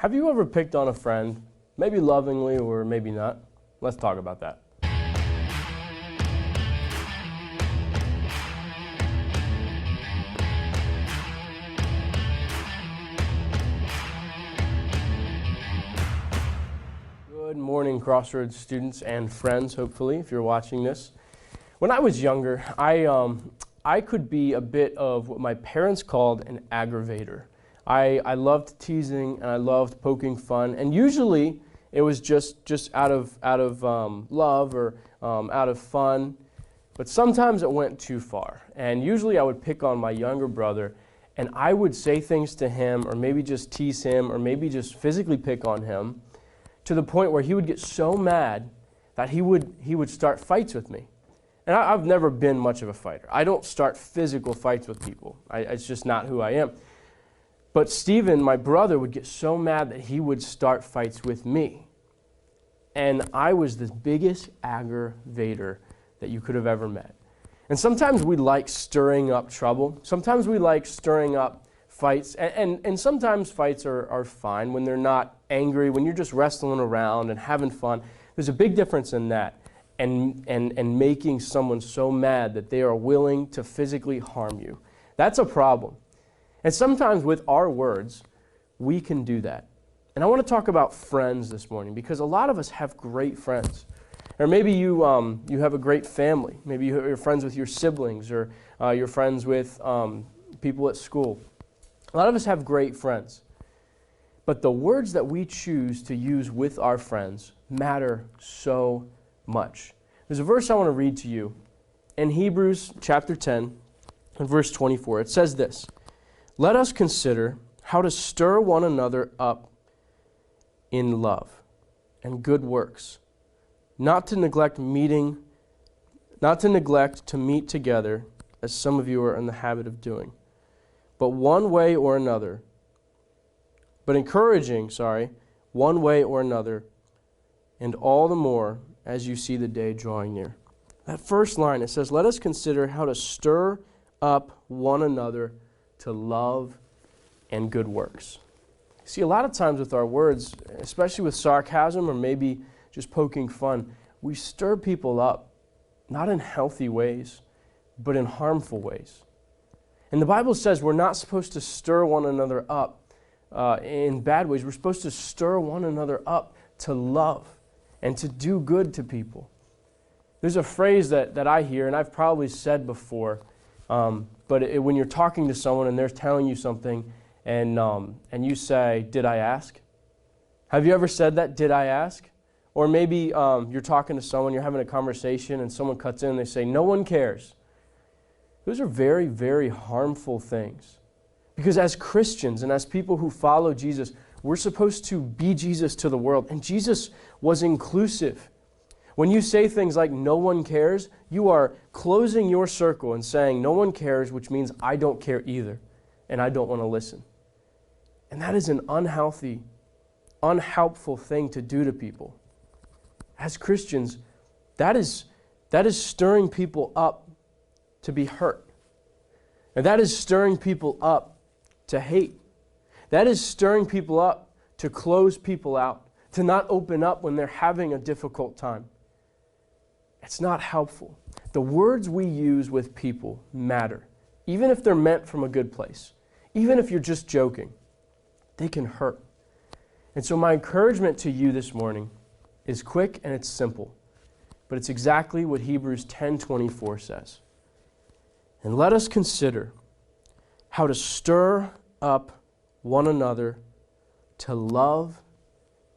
Have you ever picked on a friend, maybe lovingly or maybe not? Let's talk about that. Good morning, Crossroads students and friends, hopefully, if you're watching this. When I was younger, I could be a bit of what my parents called an aggravator. I loved teasing and I loved poking fun, and usually it was just out of love or out of fun, but sometimes it went too far. And usually I would pick on my younger brother, and I would say things to him, or maybe just tease him, or maybe just physically pick on him, to the point where he would get so mad that he would start fights with me. And I've never been much of a fighter. I don't start physical fights with people. It's just not who I am. But Stephen, my brother, would get so mad that he would start fights with me. And I was the biggest aggravator that you could have ever met. And sometimes we like stirring up trouble. Sometimes we like stirring up fights. And sometimes fights are fine when they're not angry, when you're just wrestling around and having fun. There's a big difference in that and making someone so mad that they are willing to physically harm you. That's a problem. And sometimes with our words, we can do that. And I want to talk about friends this morning, because a lot of us have great friends. Or maybe you have a great family. Maybe you're friends with your siblings, or you're friends with people at school. A lot of us have great friends. But the words that we choose to use with our friends matter so much. There's a verse I want to read to you in Hebrews chapter 10 and verse 24. It says this: "Let us consider how to stir one another up in love and good works, not to neglect to meet together, as some of you are in the habit of doing, but encouraging one way or another, and all the more as you see the day drawing near." That first line, it says, let us consider how to stir up one another to love and good works. See, a lot of times with our words, especially with sarcasm or maybe just poking fun, we stir people up, not in healthy ways, but in harmful ways. And the Bible says we're not supposed to stir one another up in bad ways. We're supposed to stir one another up to love and to do good to people. There's a phrase that I hear, and I've probably said before, but when you're talking to someone and they're telling you something and you say, "Did I ask?" Have you ever said that, "Did I ask?" Or maybe you're talking to someone, you're having a conversation, and someone cuts in and they say, "No one cares." Those are very, very harmful things. Because as Christians and as people who follow Jesus, we're supposed to be Jesus to the world. And Jesus was inclusive. When you say things like "no one cares," you are closing your circle and saying "no one cares," which means I don't care either, and I don't want to listen. And that is an unhealthy, unhelpful thing to do to people. As Christians, that is stirring people up to be hurt. And that is stirring people up to hate. That is stirring people up to close people out, to not open up when they're having a difficult time. It's not helpful. The words we use with people matter. Even if they're meant from a good place. Even if you're just joking, they can hurt. And so my encouragement to you this morning is quick and it's simple. But it's exactly what Hebrews 10:24 says. "And let us consider how to stir up one another to love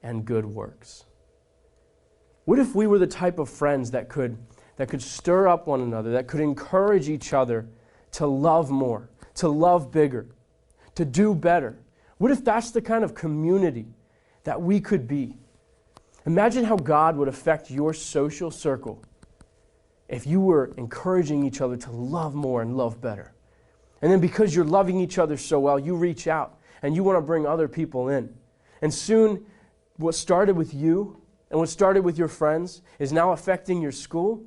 and good works." What if we were the type of friends that could stir up one another, that could encourage each other to love more, to love bigger, to do better? What if that's the kind of community that we could be? Imagine how God would affect your social circle if you were encouraging each other to love more and love better. And then because you're loving each other so well, you reach out and you want to bring other people in. And soon, what started with you and what started with your friends is now affecting your school.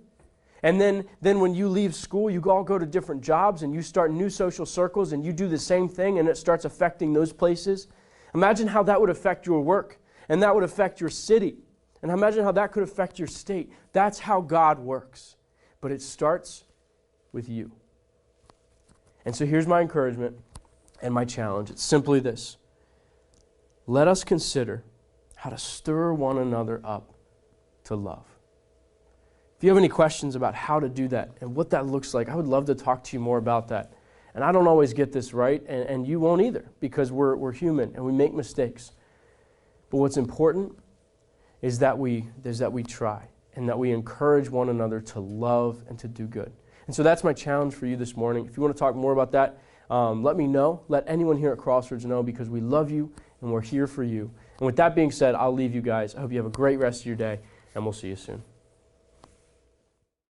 And then when you leave school, you all go to different jobs and you start new social circles and you do the same thing and it starts affecting those places. Imagine how that would affect your work, and that would affect your city, and imagine how that could affect your state. That's how God works. But it starts with you. And so here's my encouragement and my challenge. It's simply this. Let us consider how to stir one another up to love. If you have any questions about how to do that and what that looks like, I would love to talk to you more about that. And I don't always get this right, and you won't either, because we're human and we make mistakes. But what's important is that we try and that we encourage one another to love and to do good. And so that's my challenge for you this morning. If you want to talk more about that, let me know. Let anyone here at Crossroads know, because we love you and we're here for you. And with that being said, I'll leave you guys. I hope you have a great rest of your day, and we'll see you soon.